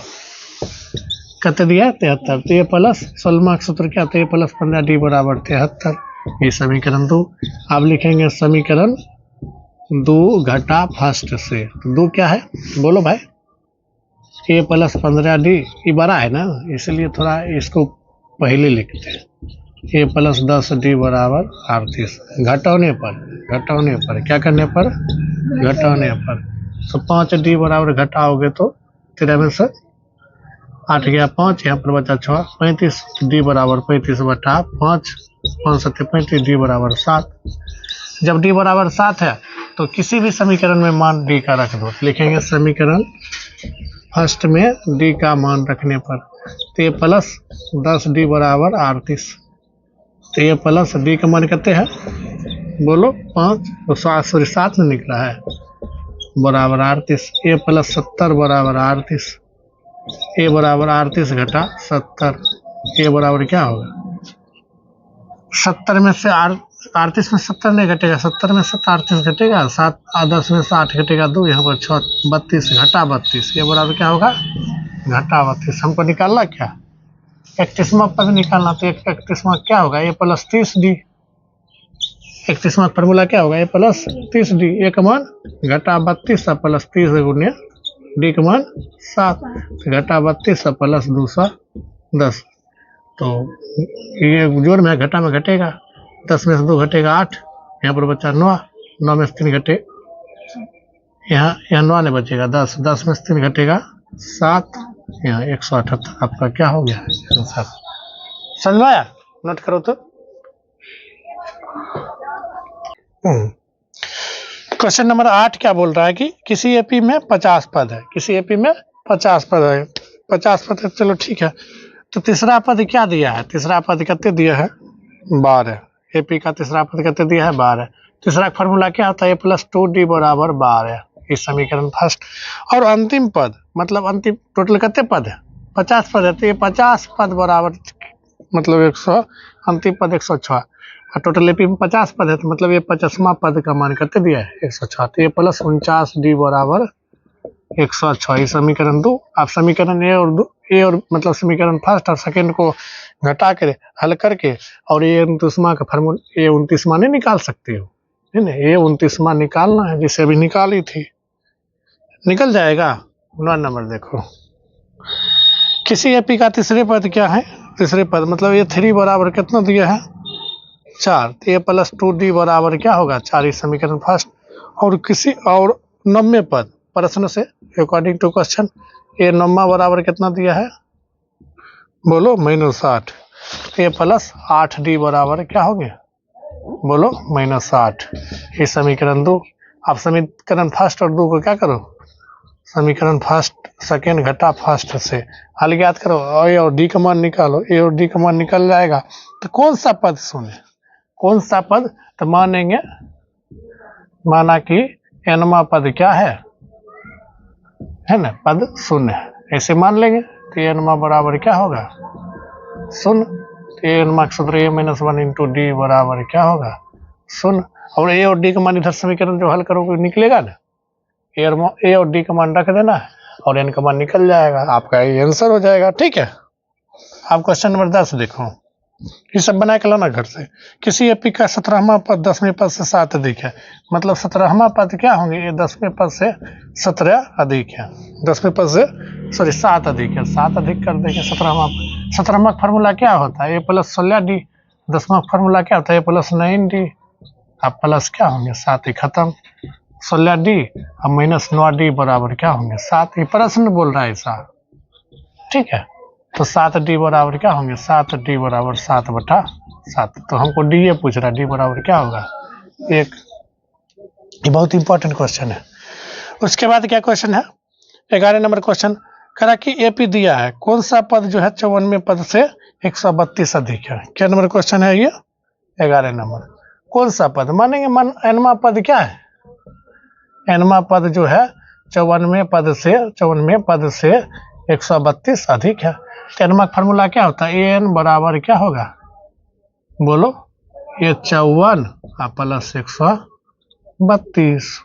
कितना दिया है? 73। तो ये प्लस 16वां का सूत्र क्या होता है? A+15D बराबर 73। ये समीकरण 2। अब लिखेंगे समीकरण 2 घटा फर्स्ट से। तो 2 क्या है? बोलो भाई। ए प्लस 15D, ये बड़ा है ना, इसलिए थोड़ा इसको पहले लिखते हैं। ए प्लस 10D बराबर 38। घटाने पर क्या करने पर, घटाने पर, तो 5D बराबर घटाओगे तो 13 में से 8 गया 5, यहाँ पर बचा 6, 35D बराबर 35/5, 5 7 35D बराबर 7। जब D बराबर 7 है तो किसी भी समीकरण में मान D का रख दो। लिखेंगे समीकरण फर्स्ट में D का मान रखने पर, तो ए प्लस 10D बराबर 38, तो ए प्लस D का मान कितने हैं बोलो 5, तो 7 में निकला है बराबर 38। ए प्लस 70 बराबर 38, ए बराबर 38 घटा 70, ए बराबर क्या होगा 70 में से 38 में 70 नहीं घटेगा, 70 में से 38 घटेगा, 7 10 में से 8 घटेगा 2, यहाँ पर 6 32 घटा 32, ये बराबर क्या होगा घटा 32। हमको निकालना क्या 31वां पद निकालना, तो 31वां क्या होगा ए प्लस 30D। 31वां फॉर्मूला क्या होगा ए प्लस 30D, ए का मान घटा 32 प्लस 30 गुने D का मान 7, घटा 32 प्लस 210, तो ये जोड़ में घटा में घटेगा, 10 में से 2 घटेगा 8, यहाँ पर बचा 9, 9 में से 3 घटे, यहाँ 9 नहीं बचेगा 10, 10 में से 3 घटेगा 7, यहाँ 178 आपका क्या हो गया आंसर। समझ में आया, नोट करो तो। क्वेश्चन नंबर 8 क्या बोल रहा है कि किसी एपी में 50 पद है, किसी एपी में 50 पद है, 50 पद है, चलो ठीक है। तो तीसरा पद क्या दिया है, तीसरा पद कितने दिया है 12, एपी का तीसरा पद कितने दिया है 12। तीसरा फार्मूला क्या होता है ए प्लस 2D बराबर 12, इस समीकरण फर्स्ट। और अंतिम पद मतलब अंतिम टोटल कितने पद है 50 पद है, तो ये 50 पद बराबर मतलब 100, अंतिम पद 106, और टोटल एपी में 50 पद है, तो मतलब ये 50वां पद का मान कितने दिया है 106, तो ये प्लस 49D बराबर 106, ये समीकरण 2। आप समीकरण ए और मतलब समीकरण फर्स्ट और सेकंड को घटा कर हल करके और ये 29वां का फार्मूला ये 29वां नहीं निकाल सकते हो, है ना, ये 29वां निकालना है, जिसे अभी निकाली थी, निकल जाएगा। 9 नंबर देखो, किसी एपी का तीसरे पद क्या है, तीसरे पद मतलब ये 3 बराबर कितना दिया है 4, तो ए प्लस 2D बराबर क्या होगा 4, इस समीकरण फर्स्ट। और किसी और 9वें पद प्रश्न से अकॉर्डिंग टू क्वेश्चन ए 9वां बराबर कितना दिया है बोलो -8, ए प्लस 8D बराबर क्या होंगे बोलो -8, ये समीकरण 2। आप समीकरण फर्स्ट और 2 को क्या करो, समीकरण फर्स्ट सेकेंड घटा फर्स्ट से हल ज्ञात करो, ए और डी का मान निकालो, ए और डी का मान निकल जाएगा। तो कौन सा पद सुने, कौन सा पद, तो मानेंगे माना कि nवां पद क्या है ना, पद शून्य है, ऐसे मान लेंगे। तो nवां बराबर क्या होगा शून्य, तो nवां सूत्र a - 1 इंटू डी बराबर क्या होगा शून्य। और ए और डी का मान इधर समीकरण जो हल करोगे निकलेगा ना, ए और डी का मान रख देना और एन का मान निकल जाएगा, आपका ये आंसर हो जाएगा। ठीक है, आप क्वेश्चन नंबर 10 देखो, ये सब बना के लाना घर से। किसी एपी का 17वां पद 10वें पद से 7 अधिक है, मतलब 17वां पद क्या होंगे, ये 10वें पद से 17 अधिक है, 10वें पद से 7 अधिक है, 7 अधिक कर देंगे 17वां। 17वां फार्मूला क्या होता है ए प्लस 16D, 10वां फार्मूला क्या होता है ए प्लस 9D, अब प्लस क्या होंगे 7 ही खत्म, 16D और -9D बराबर क्या होंगे 7, ही प्रश्न बोल रहा है ऐसा। ठीक है, तो 7D बराबर क्या होंगे 7D बराबर 7/7, तो हमको डी ए पूछ रहा है, डी बराबर क्या होगा 1। ये बहुत इंपॉर्टेंट क्वेश्चन है। उसके बाद क्या क्वेश्चन है 11 नंबर क्वेश्चन, करा कि एपी दिया है, कौन सा पद जो है 54वें पद से 132 अधिक है। क्या नंबर क्वेश्चन है ये 11 नंबर, कौन सा पद मानेंगे, nवां पद क्या है, nवां पद जो है 54वें पद से 132 अधिक है। तो nवां फार्मूला क्या होता है an बराबर क्या होगा बोलो ये 54 प्लस 132।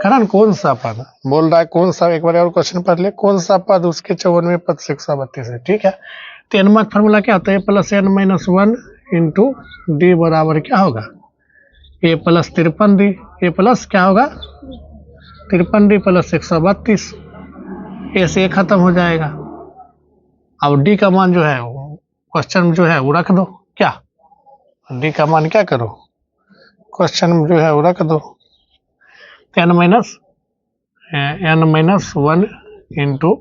कारण कौन सा पद बोल रहा है, कौन सा, एक बार और क्वेश्चन पढ़ ले, कौन सा पद उसके 54वें पद से 132 है। ठीक है, तो nवां फार्मूला क्या होता है प्लस n - 1 इंटू डी बराबर क्या होगा ए प्लस 53D, ए प्लस क्या होगा 53D प्लस 132। ए से ए खत्म हो जाएगा। अब डी का मान जो है क्वेश्चन जो है वो रख दो। क्या डी का मान क्या करो, क्वेश्चन में जो है वो रख दो। n माइनस 1 इंटू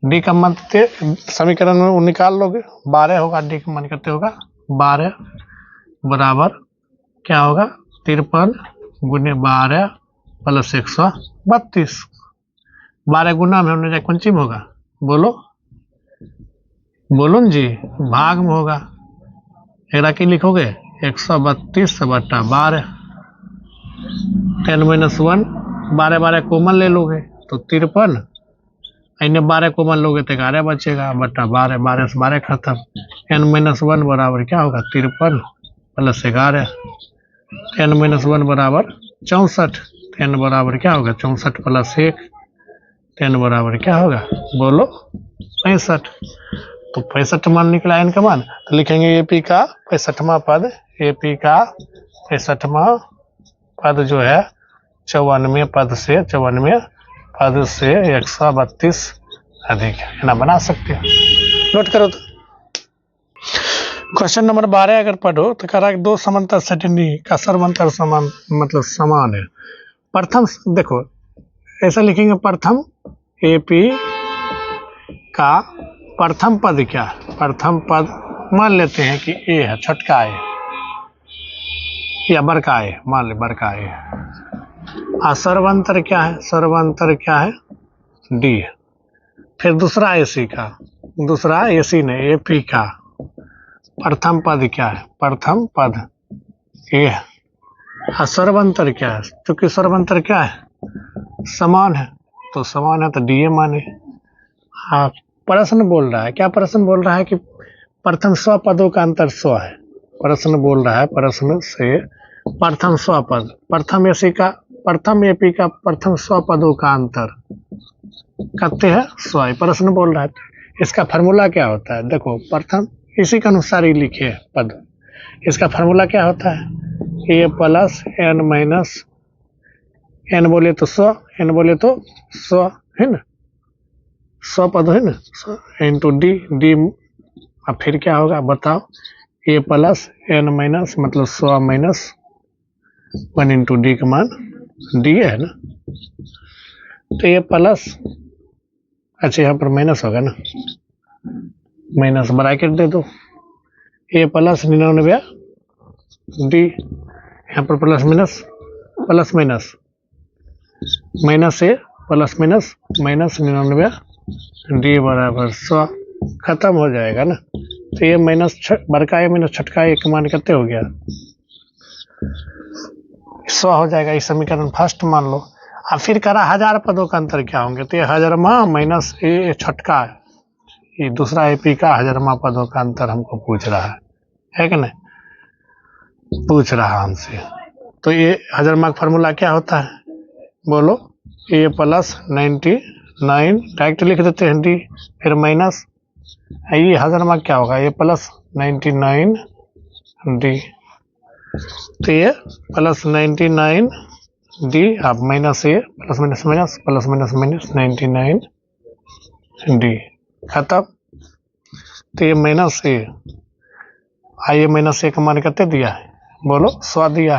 डी का मान समीकरण में वो निकाल लोगे, 12 होगा। डी का मान कितने होगा, 12 बराबर क्या होगा, 53 गुने 12 प्लस 132। 12 गुना में होने जाए कौन चीज में होगा, बोलो बोलो न जी, भाग में होगा। एकरा की लिखोगे 132/12। 10 माइनस 1, 12 12 कॉमन ले लोगे तो 53, इन्हें 12 कॉमन लोगे तो 11 बचेगा बटा 12, 12 से 12 खत्म। n माइनस 1 बराबर क्या होगा, 53 प्लस 11। 10 माइनस 1 बराबर 64। 10 बराबर क्या होगा, 64 प्लस 1। 10 बराबर क्या होगा, बोलो 65। तो 65 मान निकला n का मान, तो लिखेंगे एपी का 65वां पद, एपी का 65वां पद जो है 94 पद से 132 अधिक है ना, बना सकते हैं। नोट करो तो क्वेश्चन नंबर 12 अगर पढ़ो तो कह रहा है दो समांतर सतही का सर्वांतर समान मतलब समान है। प्रथम देखो ऐसा लिखेंगे, प्रथम एपी का प्रथम पद क्या है, प्रथम पद मान लेते हैं कि ए है, छोटका ए या बड़का ए, मान ले बड़का ए। और सर्वांतर क्या है, सर्वांतर क्या है, डी है। फिर दूसरा एसी का, दूसरा एसी ने एपी का प्रथम पद क्या है, प्रथम पद ए है। और सर्वांतर क्या है, चूंकि सर्वांतर क्या है, समान है, तो समान है तो डी ए माने। हाँ प्रश्न बोल रहा है, क्या प्रश्न बोल रहा है कि प्रथम 100 पदों का अंतर 100 है। प्रश्न बोल रहा है, प्रश्न से प्रथम 100 पद, प्रथम एसी का प्रथम एपी का प्रथम 100 पदों का अंतर कितने हैं, 100। प्रश्न बोल रहा है इसका फार्मूला क्या होता है, देखो प्रथम इसी के अनुसार ही लिखे पद। इसका फार्मूला क्या होता है, A plus N minus, N बोले तो 100, एन बोले तो 100 है ना, 100 पद है ना, 100 इंटू डी, डी अब फिर क्या होगा बताओ, ए प्लस एन माइनस मतलब 100 माइनस 1 इंटू डी का मान डी है ना, तो ए प्लस, अच्छा यहाँ पर माइनस होगा ना, माइनस ब्रैकेट दे दो, ए प्लस 99 डी, यहाँ पर plus minus plus minus minus A plus minus minus 99 D बराबर 100, खत्म हो जाएगा ना। तो ये माइनस बड़का ए माइनस छोटका ए का मान कितने हो गया, 100 हो जाएगा। इस समीकरण फर्स्ट मान लो। अब फिर करा 1000 पदों का अंतर क्या होंगे, तो ये 1000वां माइनस ए छोटका है, ये दूसरा एपी का 1000वां पदों का अंतर हमको पूछ रहा है कि नहीं, पूछ रहा हमसे। तो ये 1000वां फार्मूला क्या होता है, बोलो ए प्लस 99 डायरेक्ट लिख देते हैं डी, फिर माइनस ये 1000वां क्या होगा, ए प्लस 99 डी, तो ये प्लस 99 डी, अब minus A plus minus minus plus minus minus 99 D, खत्म। तो ये माइनस ए, आइए माइनस ए का मान कितने दिया है, बोलो 100 दिया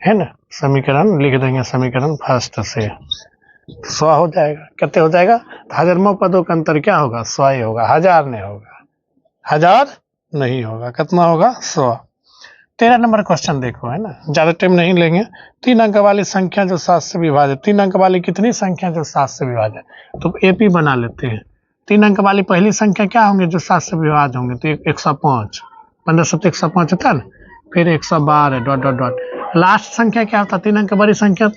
है ना। समीकरण लिख देंगे, समीकरण फर्स्ट से 100 हो जाएगा, कितने हो जाएगा, 1000वां पदों का अंतर क्या होगा, 100 ही होगा, 1000 नहीं होगा, 1000 नहीं होगा, कितना होगा 100। 13 नंबर क्वेश्चन देखो है ना, ज्यादा टाइम नहीं लेंगे। 3 अंक वाली संख्या जो 7 से विभाजित, 3 अंक वाली कितनी संख्या जो 7 से विभाजित, तो एपी बना लेते हैं। 3 अंक वाली पहली संख्या क्या होंगे जो 7 से विभाजित होंगे, तो 105, 15 7 105 होता है ना, फिर 112 डॉट डॉट डॉट, लास्ट संख्या क्या होता है, 3 अंक वाली संख्या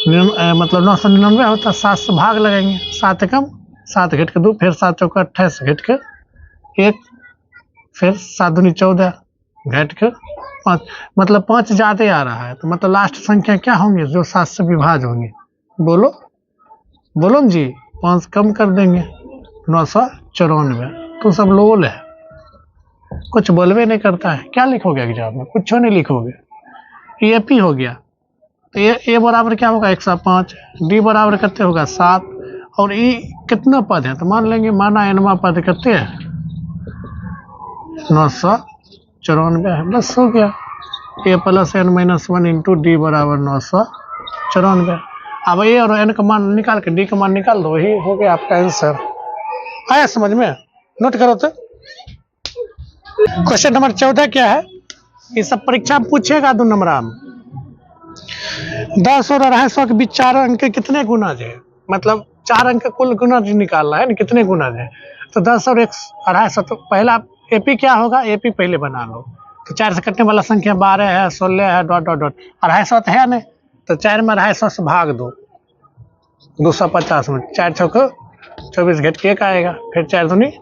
मतलब 999 होता है, 7 से भाग लगेंगे, 7 कम 7 घट के 2, फिर 7 चौका 28 घट के 1, फिर 7 दूनी 14 घट के 5, मतलब 5 ज्यादा आ रहा है, तो मतलब लास्ट संख्या क्या होंगे जो 7 से विभाज्य होंगे, बोलो बोलो न जी, 5 कम कर देंगे 994, तो सब लोल है, कुछ बोलवे नहीं करता है। क्या लिखोगे एग्जाम में, कुछ नहीं लिखोगे, एपी हो गया तो ए बराबर क्या होगा 105, डी बराबर कितने होगा 7, और ई कितना पद है तो मान लेंगे माना एनवा पद कितने है 994 है, बस हो गया। A plus N minus 1 into D बराबर 994। अब ए और एन का मान निकाल के डी का मान निकाल दो, वही हो गया आपका आंसर। आया समझ में? नोट करो तो। क्वेश्चन नंबर 14 क्या है, ये सब परीक्षा में पूछेगा 2 नंबर में। 10 और 250 के बीच 4 अंक के कितने गुना है, मतलब 4 अंक का कुल गुना निकालना है ना, कितने गुना है। तो 10 और 250, तो पहला एपी क्या होगा, एपी पहले बना लो। तो 4 से कटने वाला संख्या 12 है, 16 है, डॉट डॉट डॉट। 250 है ना, तो 4 में 250 से भाग दो 250 में, 4 छक्के 24 घट के 1 आएगा, फिर 4 दूनी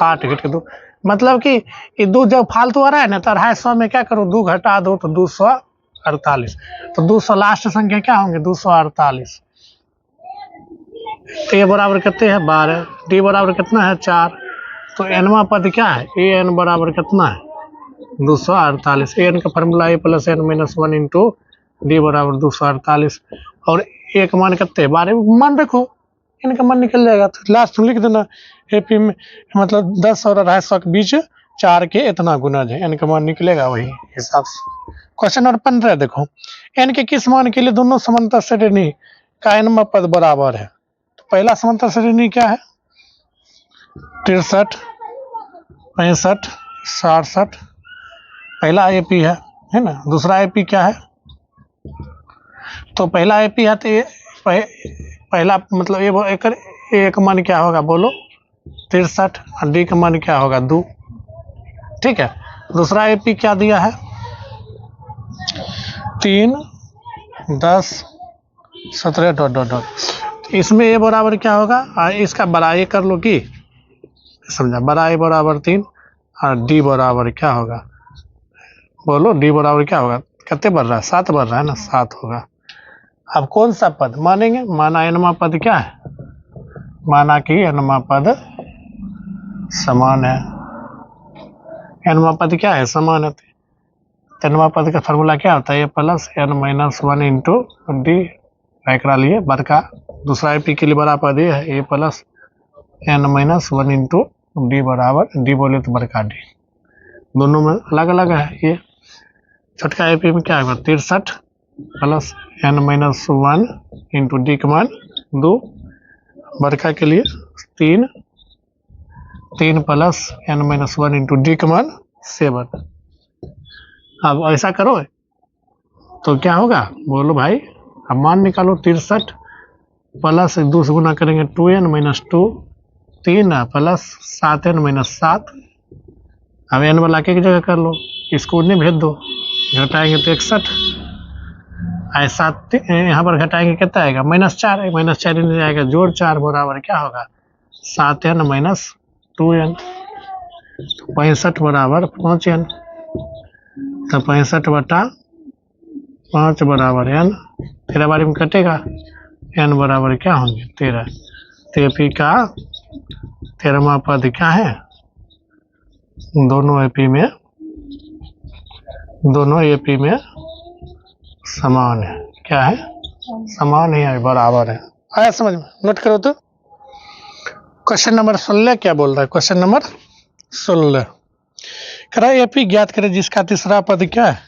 8 घट के 2। मतलब कि ये 2 जब फालतू आ रहा है ना, तो 250 में क्या करो 2 घटा दो तो 248। तो 200 लास्ट संख्या क्या होंगे 248। तो ए बराबर कितने है 12, डी बराबर कितना है 4। तो एनवा पद क्या है, ए एन बराबर कितना है 248। ए एन का formula A plus N minus 1 into D बराबर 248। और ए का मान कितने 12 मान रखो, इनका मान निकल जाएगा। तो लास्ट में लिख देना एपी में, मतलब 10 और 250 के बीच 4 के इतना गुना है, एन का मान निकलेगा वही हिसाब से। क्वेश्चन नंबर 15 देखो, एन के किस मान के लिए दोनों समांतर श्रेणी का एनवा पद बराबर है। तो पहला समांतर श्रेणी क्या है 63, 65, 67, पहला एपी है ना। दूसरा एपी क्या है, तो पहला एपी है तो पहला मतलब ए का मान क्या होगा बोलो 63, और डी का मान क्या होगा 2, ठीक है। दूसरा एपी क्या दिया है 3, 10, 17 डॉट डॉट डॉट। इसमें ए बराबर क्या होगा, इसका बड़ा ए कर लो कि समझा, बड़ा ए बराबर 3 और डी बराबर क्या होगा बोलो, डी बराबर क्या होगा, कितने बढ़ रहा है 7 बढ़ रहा है ना, 7 होगा। अब कौन सा पद मानेंगे, माना एनवा पद क्या है, माना कि एनवा पद समान है। एनवा पद क्या है समान है, एनवा पद का फॉर्मूला क्या होता है A plus N minus 1 into D, एकरा लिए बड़का। दूसरा एपी के लिए बड़ा पद ये है A plus N minus 1 into D बराबर, डी बोले तो बड़का डी, दोनों में अलग अलग है। ये छोटका एपी में क्या होगा 63 plus N minus 1 into d का मान 2, बड़का के लिए 3 plus N minus 1 into d का मान 7। अब ऐसा करो तो क्या होगा बोलो भाई, अब मान निकालो 63 प्लस 2 से गुना करेंगे 2n minus 2, 3 plus 7n minus 7। अब एन वाला के जगह कर लो, इसको उन्हें भेज दो, घटाएंगे तो 61, ऐसा यहाँ पर घटाएंगे कितना आएगा -4, -4 नहीं आएगा, जोड़ 4 बराबर क्या होगा 7n माइनस 2n। 65 बराबर 5n, तो 65/5 बराबर n, 13 बारी में कटेगा, n बराबर क्या होंगे 13। एपी का 13वां पद क्या है, दोनों एपी में समान है। क्या है समान ही है, बराबर है। आया समझ में? नोट करो तो। क्वेश्चन नंबर 16 क्या बोल रहा है, क्वेश्चन नंबर 16 कह रहा है एपी ज्ञात करें जिसका तीसरा पद क्या है,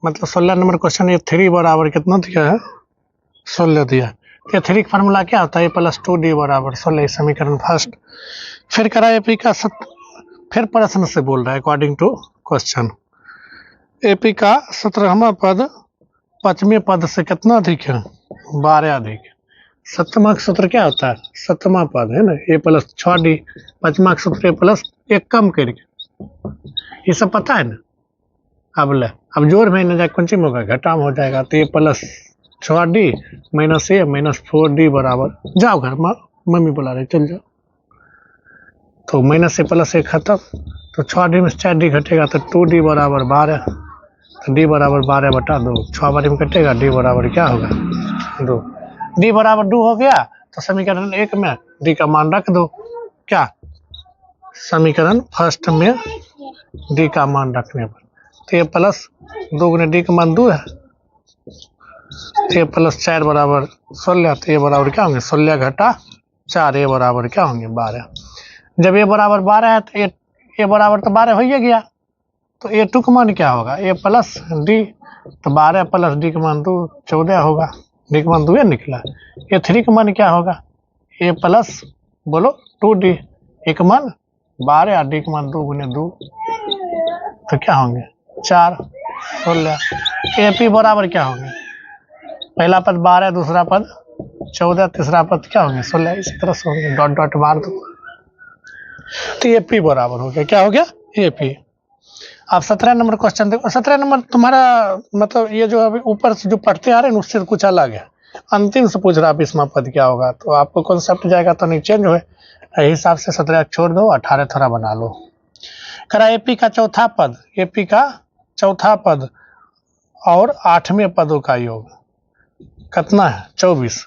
मतलब 16 नंबर क्वेश्चन, ये 3 बराबर कितना दिया है 16 दिया। ये 3 का फार्मूला क्या होता है ए प्लस 2d बराबर 16, समीकरण फर्स्ट। फिर कह रहा है एपी का फिर प्रश्न से बोल रहा है अकॉर्डिंग टू क्वेश्चन, एपी का 17वां पद 5वें पद से कितना अधिक है 12 अधिक। 7वां का सूत्र क्या होता है 7वां पद है ना ए प्लस 6d, 5वां का सूत्र ए प्लस 1 कम करके, ये सब पता है ना। अब जोड़ में न जाए कुछ होगा घटाम हो जाएगा, तो A plus 6d minus A minus 4d बराबर, जाओ घर में मम्मी बुला रही चल जाओ, तो माइनस ए प्लस 1 खत्म, तो 6d में 4d घटेगा तो 2d बराबर 12, तो d बराबर 12/2, 6 बारी में कटेगा, d बराबर क्या होगा 2। d बराबर 2 हो गया, तो समीकरण 1 में d का मान रख दो, क्या समीकरण फर्स्ट में d का मान रखने पर, तो ये प्लस 2 गुने d का मान 2 है, ए प्लस 4 बराबर 16, तो ए बराबर क्या होंगे 16 घटा 4, ए बराबर क्या होंगे 12। जब ए बराबर 12 है तो ए बराबर तो 12 हो ही गया, तो ए टू का मान क्या होगा ए प्लस डी, तो 12 प्लस डी का मान 2 14 होगा, डी का मान 2 निकला। ए थ्री का मान क्या होगा ए प्लस बोलो 2d, ए का मान 12 और डी का मान 2 गुने 2, तो क्या होंगे 4 16। ए पी बराबर क्या होंगे पहला पद 12, दूसरा पद 14, तीसरा पद क्या होंगे 16, इसी तरह से होंगे, डॉट डॉट मार दो, तो ए पी बराबर हो गया, क्या हो गया ए पी। आप 17 नंबर क्वेश्चन देखो, 17 नंबर तुम्हारा मतलब ये जो अभी ऊपर से जो पढ़ते आ रहे हैं उससे कुछ अलग है, अंतिम से पूछ रहा इसमें पद क्या होगा, तो आपको कॉन्सेप्ट जाएगा तो नहीं चेंज हुए, हिसाब से 17 छोड़ दो, 18 थोड़ा बना लो। करा एपी का चौथा पद, एपी का चौथा पद और 8वें पदों का योग कितना है 24।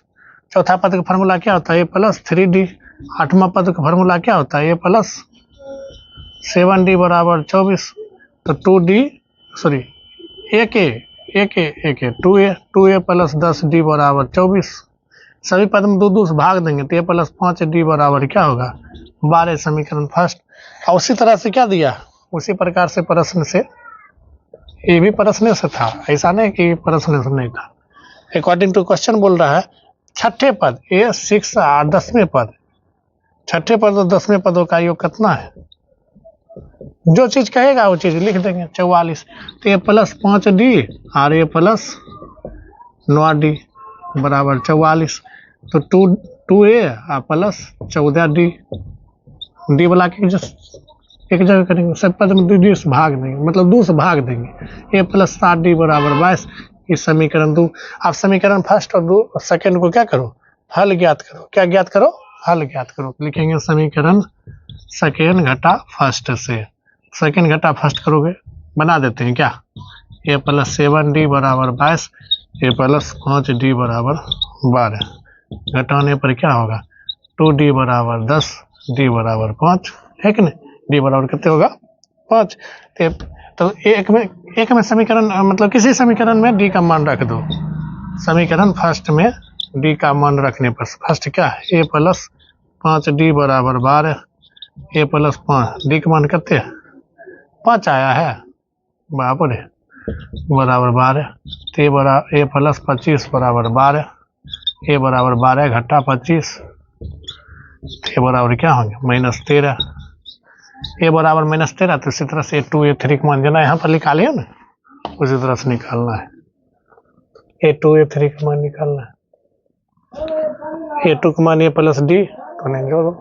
चौथा पद का फार्मूला क्या होता है ए प्लस 3d, 8वां पद का फार्मूला क्या होता है ए प्लस 7d बराबर 24, तो 2d सॉरी एक 2a प्लस 10d बराबर 24। सभी पद में 2 से भाग देंगे तो a प्लस 5d बराबर क्या होगा 12, समीकरण फर्स्ट। और उसी तरह से क्या दिया, उसी प्रकार से प्रश्न से, ये भी प्रश्न से था, ऐसा नहीं कि प्रश्न से नहीं था। अकॉर्डिंग टू क्वेश्चन बोल रहा है छठे पद ए 6 और 10वें पद, छठे पद और 10वें पदों का योग कितना है, जो चीज कहेगा वो चीज लिख देंगे 44, तो ए प्लस 5d और ए प्लस 9d बराबर 44, तो 2a और प्लस 14d, डी वाला के एक जगह करेंगे, सब पद में 2 से भाग देंगे, मतलब 2 से भाग देंगे, ए प्लस 7d बराबर 22, इस समीकरण 2। आप समीकरण फर्स्ट और 2 सेकेंड को क्या करो हल ज्ञात करो, क्या ज्ञात करो हल ज्ञात करो, लिखेंगे समीकरण सेकेंड घटा फर्स्ट से, सेकेंड घटा फर्स्ट करोगे बना देते हैं क्या ए प्लस 7d बराबर 22, ए प्लस 5d बराबर 12, घटाने पर क्या होगा 2d बराबर 10, डी बराबर 5 है कि नहीं, डी बराबर कितने होगा 5। तो एक में समीकरण मतलब किसी समीकरण में डी का मान रख दो, समीकरण फर्स्ट में डी का मान रखने पर फर्स्ट क्या है ए प्लस 5d बराबर 12, ए प्लस 5 डी का मान कितने 5 आया है बराबर है बराबर 12, तो ए प्लस 25 बराबर 12, ए बराबर 12 घटा 25, ए बराबर क्या होंगे -13, ए बराबर -13, तो इसी तरह से 2a3 का मान देना यहाँ पर निकालिए ना, उसी तरह से निकालना है, a2 a3 का मान निकालना है, a2 का मान ए प्लस डी तो नहीं जोड़ो,